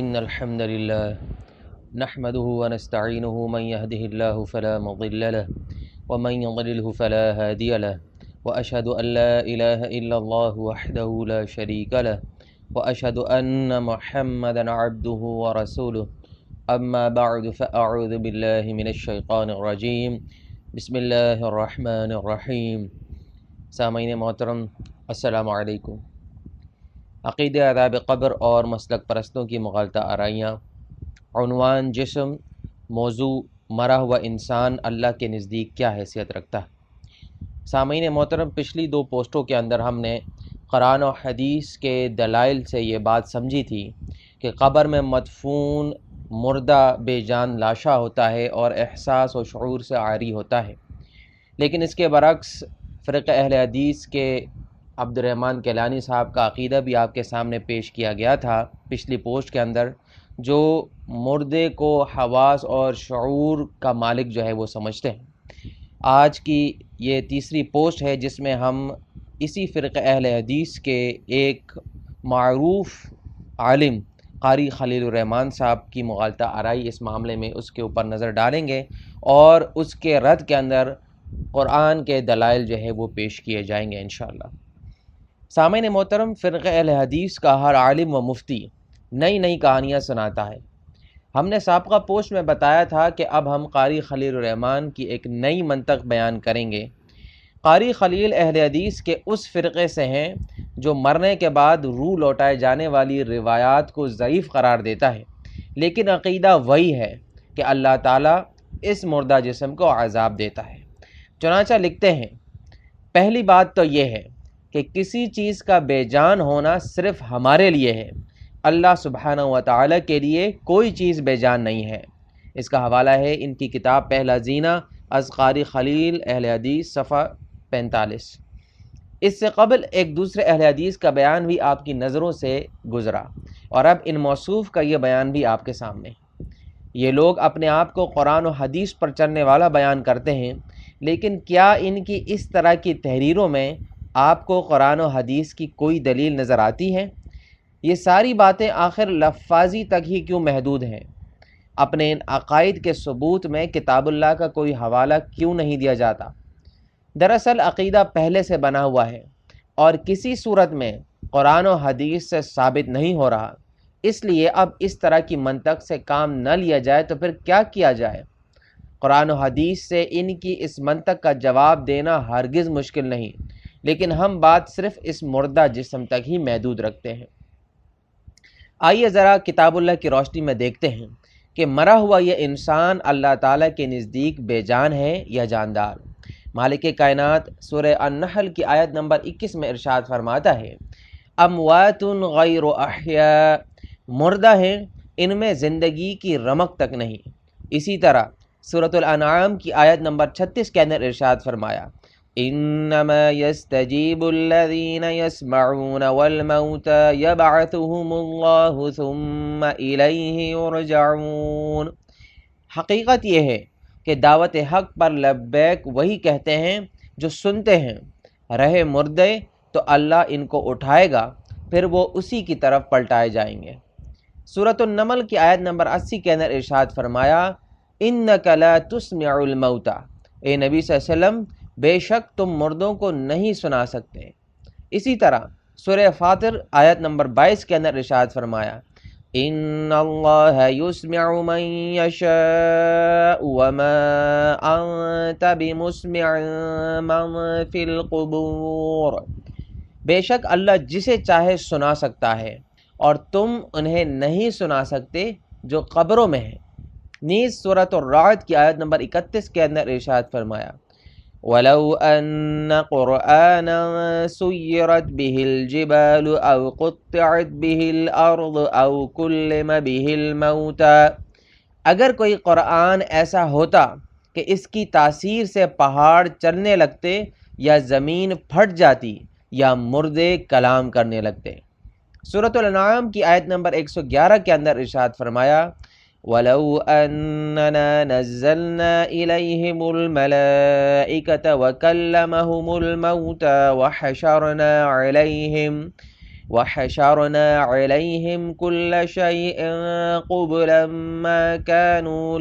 إن الحمد لله نحمده ونستعينه من يهده الله فلا مضل له ومن يضلله فلا هادي له وأشهد أن لا إله إلا الله وحده لا شريك له وأشهد أن محمدا عبده ورسوله أما بعد فأعوذ بالله من الشيطان الرجيم بسم الله الرحمن الرحیم۔ سامعین محترم، السلام علیکم۔ عقیدہ عذاب قبر اور مسلک پرستوں کی مغالطہ آرائیاں، عنوان جسم، موضوع مرا ہوا انسان اللہ کے نزدیک کیا حیثیت رکھتا ہے۔ سامعین محترم، پچھلی دو پوسٹوں کے اندر ہم نے قرآن و حدیث کے دلائل سے یہ بات سمجھی تھی کہ قبر میں مدفون مردہ بے جان لاشا ہوتا ہے اور احساس و شعور سے عاری ہوتا ہے، لیکن اس کے برعکس فرقہ اہل حدیث کے عبد الرحمن کیلانی صاحب کا عقیدہ بھی آپ کے سامنے پیش کیا گیا تھا پچھلی پوسٹ کے اندر، جو مردے کو حواس اور شعور کا مالک جو ہے وہ سمجھتے ہیں۔ آج کی یہ تیسری پوسٹ ہے جس میں ہم اسی فرقہ اہل حدیث کے ایک معروف عالم قاری خلیل الرحمن صاحب کی مغالطہ آرائی اس معاملے میں اس کے اوپر نظر ڈالیں گے، اور اس کے رد کے اندر قرآن کے دلائل جو ہے وہ پیش کیے جائیں گے انشاءاللہ۔ سامعین محترم، فرقہ اہل حدیث کا ہر عالم و مفتی نئی نئی کہانیاں سناتا ہے۔ ہم نے سابقہ پوسٹ میں بتایا تھا کہ اب ہم قاری خلیل الرحمن کی ایک نئی منطق بیان کریں گے۔ قاری خلیل اہل حدیث کے اس فرقے سے ہیں جو مرنے کے بعد روح لوٹائے جانے والی روایات کو ضعیف قرار دیتا ہے، لیکن عقیدہ وہی ہے کہ اللہ تعالیٰ اس مردہ جسم کو عذاب دیتا ہے۔ چنانچہ لکھتے ہیں، پہلی بات تو یہ ہے کہ کسی چیز کا بے جان ہونا صرف ہمارے لیے ہے، اللہ سبحانہ و تعالیٰ کے لیے کوئی چیز بے جان نہیں ہے۔ اس کا حوالہ ہے ان کی کتاب پہلا زینہ از قاری خلیل اہل حدیث صفحہ 45۔ اس سے قبل ایک دوسرے اہل حدیث کا بیان بھی آپ کی نظروں سے گزرا، اور اب ان موصوف کا یہ بیان بھی آپ کے سامنے۔ یہ لوگ اپنے آپ کو قرآن و حدیث پر چلنے والا بیان کرتے ہیں، لیکن کیا ان کی اس طرح کی تحریروں میں آپ کو قرآن و حدیث کی کوئی دلیل نظر آتی ہے؟ یہ ساری باتیں آخر لفاظی تک ہی کیوں محدود ہیں؟ اپنے ان عقائد کے ثبوت میں کتاب اللہ کا کوئی حوالہ کیوں نہیں دیا جاتا؟ دراصل عقیدہ پہلے سے بنا ہوا ہے اور کسی صورت میں قرآن و حدیث سے ثابت نہیں ہو رہا، اس لیے اب اس طرح کی منطق سے کام نہ لیا جائے تو پھر کیا کیا جائے؟ قرآن و حدیث سے ان کی اس منطق کا جواب دینا ہرگز مشکل نہیں، لیکن ہم بات صرف اس مردہ جسم تک ہی محدود رکھتے ہیں۔ آئیے ذرا کتاب اللہ کی روشنی میں دیکھتے ہیں کہ مرا ہوا یہ انسان اللہ تعالیٰ کے نزدیک بے جان ہے یا جاندار۔ مالک کائنات سورہ النحل کی آیت نمبر 21 میں ارشاد فرماتا ہے، اموات غیر احیاء، مردہ ہیں، ان میں زندگی کی رمق تک نہیں۔ اسی طرح سورۃ الانعام کی آیت نمبر 36 کے اندر ارشاد فرمایا، انما یستجیب الذین یسمعون والموتى یبعثهم اللہ ثم الیہ یرجعون۔ حقیقت یہ ہے کہ دعوت حق پر لبیک وہی کہتے ہیں جو سنتے ہیں، رہے مردے تو اللہ ان کو اٹھائے گا، پھر وہ اسی کی طرف پلٹائے جائیں گے۔ سورۃ النمل کی آیت نمبر 80 کے اندر ارشاد فرمایا، انک لا تسمع الموتى، اے نبی صلی اللہ علیہ وسلم بے شک تم مردوں کو نہیں سنا سکتے۔ اسی طرح سورہ فاطر آیت نمبر 22 کے اندر ارشاد فرمایا، ان اللہ یسمع من یشاء وما انت بمسمع من فی القبور، بے شک اللہ جسے چاہے سنا سکتا ہے اور تم انہیں نہیں سنا سکتے جو قبروں میں ہیں۔ نیز سورۃ الرعد کی آیت نمبر 31 کے اندر ارشاد فرمایا، وَلَوْ أَنَّ قُرْآنًا سُيِّرَتْ بِهِ الْجِبَالُ أَوْ قُطِّعَتْ بِهِ الْأَرْضُ أَوْ كُلِّمَ بِهِ الْمَوْتَى، اگر کوئی قرآن ایسا ہوتا کہ اس کی تاثیر سے پہاڑ چلنے لگتے یا زمین پھٹ جاتی یا مردے کلام کرنے لگتے۔ سورۃ الانعام کی آیت نمبر 111 کے اندر ارشاد فرمایا، وَلَوْ أَنَّنَا نَزَّلْنَا إِلَيْهِمُ الْمَلَائِكَةَ وَكَلَّمَهُمُ الْمَوْتَى وَحَشَرْنَا عَلَيْهِمْ وحشرنا عليهم كل شيء قبلا ما كانوا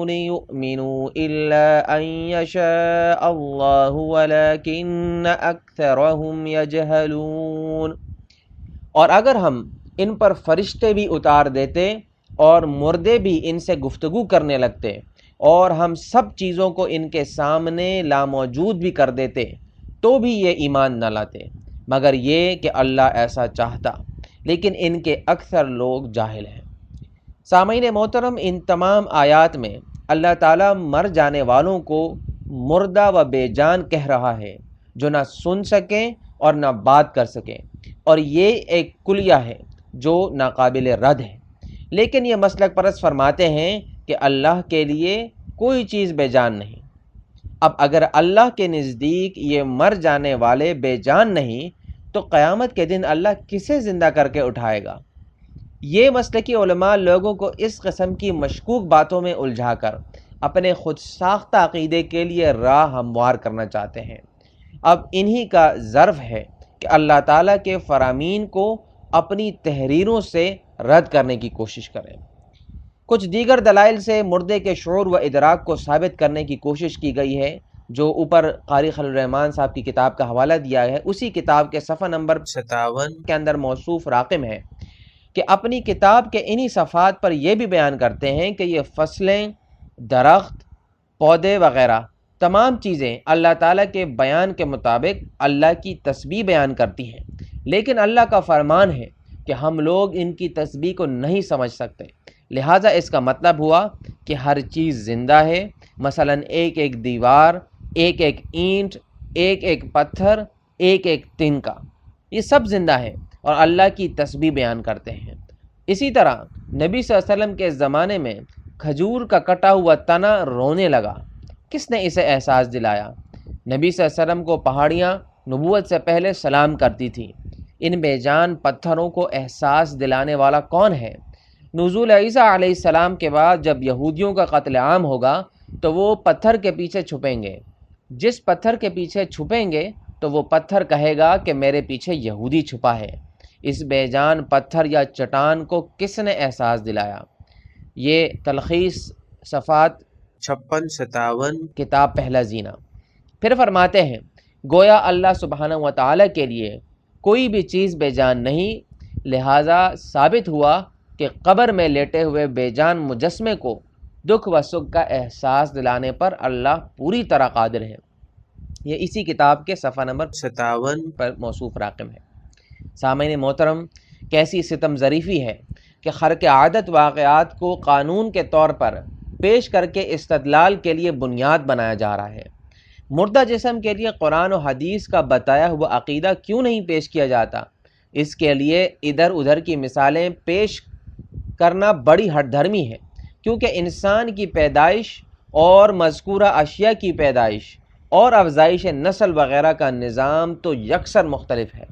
ليؤمنوا إلا أن يشاء الله ولكن أكثرهم يجهلون۔ اور اگر ہم ان پر فرشتے بھی اتار دیتے اور مردے بھی ان سے گفتگو کرنے لگتے اور ہم سب چیزوں کو ان کے سامنے لاموجود بھی کر دیتے تو بھی یہ ایمان نہ لاتے، مگر یہ کہ اللہ ایسا چاہتا، لیکن ان کے اکثر لوگ جاہل ہیں۔ سامعین محترم، ان تمام آیات میں اللہ تعالیٰ مر جانے والوں کو مردہ و بے جان کہہ رہا ہے، جو نہ سن سکیں اور نہ بات کر سکیں، اور یہ ایک کلیہ ہے جو ناقابل رد ہے۔ لیکن یہ مسلک پرست فرماتے ہیں کہ اللہ کے لیے کوئی چیز بے جان نہیں۔ اب اگر اللہ کے نزدیک یہ مر جانے والے بے جان نہیں تو قیامت کے دن اللہ کسے زندہ کر کے اٹھائے گا؟ یہ مسلکی علماء لوگوں کو اس قسم کی مشکوک باتوں میں الجھا کر اپنے خود ساختہ عقیدے کے لیے راہ ہموار کرنا چاہتے ہیں۔ اب انہی کا ظرف ہے کہ اللہ تعالیٰ کے فرامین کو اپنی تحریروں سے رد کرنے کی کوشش کریں۔ کچھ دیگر دلائل سے مردے کے شعور و ادراک کو ثابت کرنے کی کوشش کی گئی ہے، جو اوپر قاری خلیل الرحمن صاحب کی کتاب کا حوالہ دیا ہے، اسی کتاب کے صفحہ نمبر 57 کے اندر موصوف راقم ہے کہ اپنی کتاب کے انہی صفحات پر یہ بھی بیان کرتے ہیں کہ یہ فصلیں، درخت، پودے وغیرہ تمام چیزیں اللہ تعالیٰ کے بیان کے مطابق اللہ کی تسبیح بیان کرتی ہیں، لیکن اللہ کا فرمان ہے کہ ہم لوگ ان کی تسبیح کو نہیں سمجھ سکتے، لہٰذا اس کا مطلب ہوا کہ ہر چیز زندہ ہے، مثلا ایک ایک دیوار، ایک ایک اینٹ، ایک ایک پتھر، ایک ایک تنکا، یہ سب زندہ ہے اور اللہ کی تسبیح بیان کرتے ہیں۔ اسی طرح نبی صلی اللہ علیہ وسلم کے زمانے میں کھجور کا کٹا ہوا تنا رونے لگا، کس نے اسے احساس دلایا؟ نبی صلی اللہ علیہ وسلم کو پہاڑیاں نبوت سے پہلے سلام کرتی تھیں، ان بے جان پتھروں کو احساس دلانے والا کون ہے؟ نزول عیسیٰ علیہ السلام کے بعد جب یہودیوں کا قتل عام ہوگا تو وہ پتھر کے پیچھے چھپیں گے، جس پتھر کے پیچھے چھپیں گے تو وہ پتھر کہے گا کہ میرے پیچھے یہودی چھپا ہے۔ اس بے جان پتھر یا چٹان کو کس نے احساس دلایا؟ یہ تلخیص صفحات 56-57 کتاب پہلا زینہ۔ پھر فرماتے ہیں گویا اللہ سبحانہ و تعالیٰ کے لیے کوئی بھی چیز بے جان نہیں، لہٰذا ثابت ہوا کہ قبر میں لیٹے ہوئے بے جان مجسمے کو دکھ و سکھ کا احساس دلانے پر اللہ پوری طرح قادر ہے۔ یہ اسی کتاب کے صفحہ نمبر 57 پر موصوف راقم ہے۔ سامعین محترم، کیسی ستم ظریفی ہے کہ خرق عادت واقعات کو قانون کے طور پر پیش کر کے استدلال کے لیے بنیاد بنایا جا رہا ہے۔ مردہ جسم کے لیے قرآن و حدیث کا بتایا ہوا عقیدہ کیوں نہیں پیش کیا جاتا؟ اس کے لیے ادھر ادھر کی مثالیں پیش کرنا بڑی ہٹ دھرمی ہے، کیونکہ انسان کی پیدائش اور مذکورہ اشیاء کی پیدائش اور افزائش نسل وغیرہ کا نظام تو یکسر مختلف ہے۔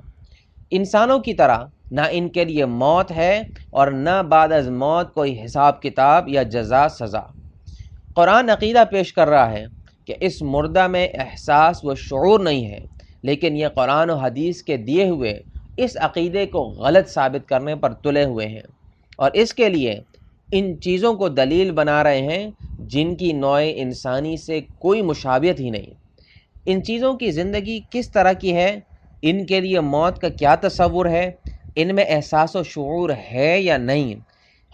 انسانوں کی طرح نہ ان کے لیے موت ہے اور نہ بعد از موت کوئی حساب کتاب یا جزا سزا۔ قرآن عقیدہ پیش کر رہا ہے کہ اس مردہ میں احساس و شعور نہیں ہے، لیکن یہ قرآن و حدیث کے دیے ہوئے اس عقیدے کو غلط ثابت کرنے پر تلے ہوئے ہیں، اور اس کے لیے ان چیزوں کو دلیل بنا رہے ہیں جن کی نوع انسانی سے کوئی مشابہت ہی نہیں۔ ان چیزوں کی زندگی کس طرح کی ہے؟ ان کے لیے موت کا کیا تصور ہے؟ ان میں احساس و شعور ہے یا نہیں؟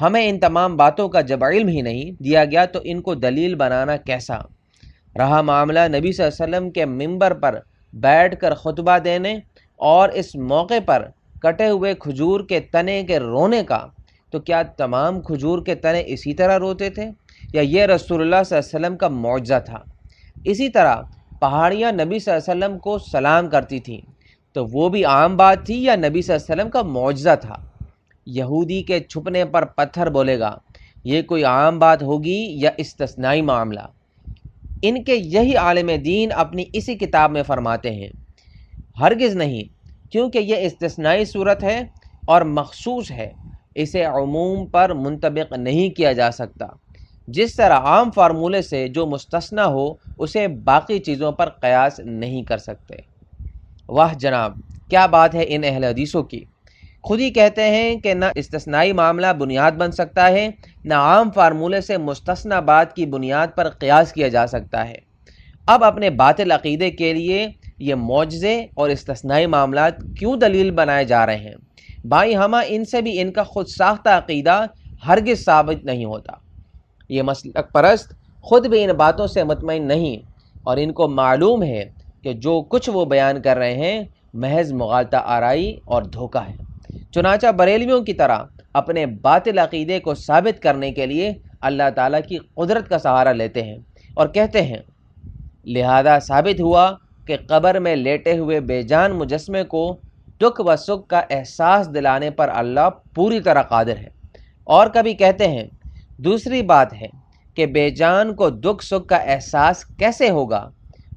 ہمیں ان تمام باتوں کا جب علم ہی نہیں دیا گیا تو ان کو دلیل بنانا کیسا؟ رہا معاملہ نبی صلی اللہ علیہ وسلم کے منبر پر بیٹھ کر خطبہ دینے اور اس موقع پر کٹے ہوئے کھجور کے تنے کے رونے کا، تو کیا تمام کھجور کے تنے اسی طرح روتے تھے یا یہ رسول اللہ صلی اللہ علیہ وسلم کا معجزہ تھا؟ اسی طرح پہاڑیاں نبی صلی اللہ علیہ وسلم کو سلام کرتی تھیں، تو وہ بھی عام بات تھی یا نبی صلی اللہ علیہ وسلم کا معجزہ تھا؟ یہودی کے چھپنے پر پتھر بولے گا، یہ کوئی عام بات ہوگی یا استثنائی معاملہ؟ ان کے یہی عالم دین اپنی اسی کتاب میں فرماتے ہیں ہرگز نہیں، کیونکہ یہ استثنائی صورت ہے اور مخصوص ہے، اسے عموم پر منطبق نہیں کیا جا سکتا۔ جس طرح عام فارمولے سے جو مستثنی ہو اسے باقی چیزوں پر قیاس نہیں کر سکتے۔ واہ جناب، کیا بات ہے ان اہل حدیثوں کی، خود ہی کہتے ہیں کہ نہ استثنائی معاملہ بنیاد بن سکتا ہے، نہ عام فارمولے سے مستثنی بات کی بنیاد پر قیاس کیا جا سکتا ہے۔ اب اپنے باطل عقیدے کے لیے یہ معجزے اور استثنائی معاملات کیوں دلیل بنائے جا رہے ہیں؟ بھائی ہمہ ان سے بھی ان کا خود ساختہ عقیدہ ہرگز ثابت نہیں ہوتا۔ یہ مسلک پرست خود بھی ان باتوں سے مطمئن نہیں، اور ان کو معلوم ہے کہ جو کچھ وہ بیان کر رہے ہیں محض مغالطہ آرائی اور دھوکہ ہے۔ چنانچہ بریلویوں کی طرح اپنے باطل عقیدے کو ثابت کرنے کے لیے اللہ تعالیٰ کی قدرت کا سہارا لیتے ہیں اور کہتے ہیں لہذا ثابت ہوا کہ قبر میں لیٹے ہوئے بے جان مجسمے کو دکھ و سکھ کا احساس دلانے پر اللہ پوری طرح قادر ہے۔ اور کبھی کہتے ہیں دوسری بات ہے کہ بے جان کو دکھ سکھ کا احساس کیسے ہوگا؟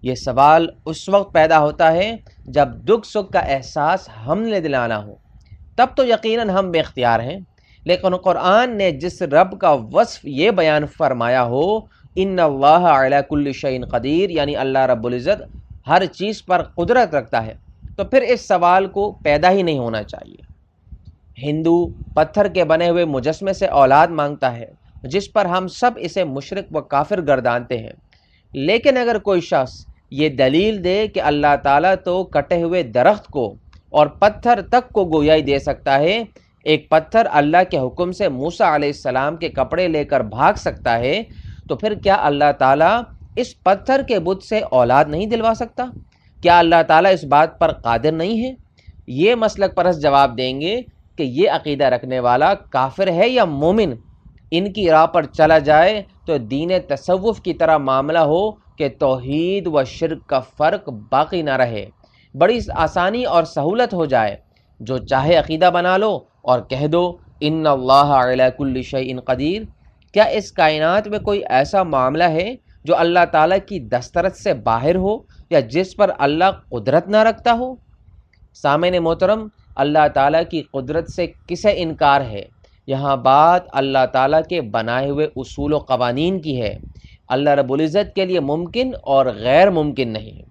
یہ سوال اس وقت پیدا ہوتا ہے جب دکھ سکھ کا احساس ہم نے دلانا ہو، تب تو یقیناً ہم بے اختیار ہیں۔ لیکن قرآن نے جس رب کا وصف یہ بیان فرمایا ہو ان اللہ علی کل شیء قدیر، یعنی اللہ رب العزت ہر چیز پر قدرت رکھتا ہے، تو پھر اس سوال کو پیدا ہی نہیں ہونا چاہیے۔ ہندو پتھر کے بنے ہوئے مجسمے سے اولاد مانگتا ہے، جس پر ہم سب اسے مشرک و کافر گردانتے ہیں، لیکن اگر کوئی شخص یہ دلیل دے کہ اللہ تعالیٰ تو کٹے ہوئے درخت کو اور پتھر تک کو گویائی دے سکتا ہے، ایک پتھر اللہ کے حکم سے موسیٰ علیہ السلام کے کپڑے لے کر بھاگ سکتا ہے، تو پھر کیا اللہ تعالیٰ اس پتھر کے بت سے اولاد نہیں دلوا سکتا؟ کیا اللہ تعالیٰ اس بات پر قادر نہیں ہے؟ یہ مسلک پرست جواب دیں گے کہ یہ عقیدہ رکھنے والا کافر ہے یا مومن؟ ان کی راہ پر چلا جائے تو دین تصوف کی طرح معاملہ ہو کہ توحید و شرک کا فرق باقی نہ رہے، بڑی آسانی اور سہولت ہو جائے، جو چاہے عقیدہ بنا لو اور کہہ دو ان اللہ علی کل شیء قدیر۔ کیا اس کائنات میں کوئی ایسا معاملہ ہے جو اللہ تعالیٰ کی دسترس سے باہر ہو یا جس پر اللہ قدرت نہ رکھتا ہو؟ سامعین محترم، اللہ تعالیٰ کی قدرت سے کسے انکار ہے؟ یہاں بات اللہ تعالیٰ کے بنائے ہوئے اصول و قوانین کی ہے۔ اللہ رب العزت کے لیے ممکن اور غیر ممکن نہیں ہے۔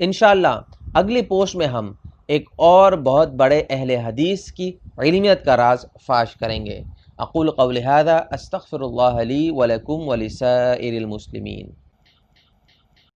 انشاءاللہ اگلی پوسٹ میں ہم ایک اور بہت بڑے اہل حدیث کی علمیت کا راز فاش کریں گے۔ اقول قولی ھذا استغفر اللہ لی ولکم ولسائر المسلمین۔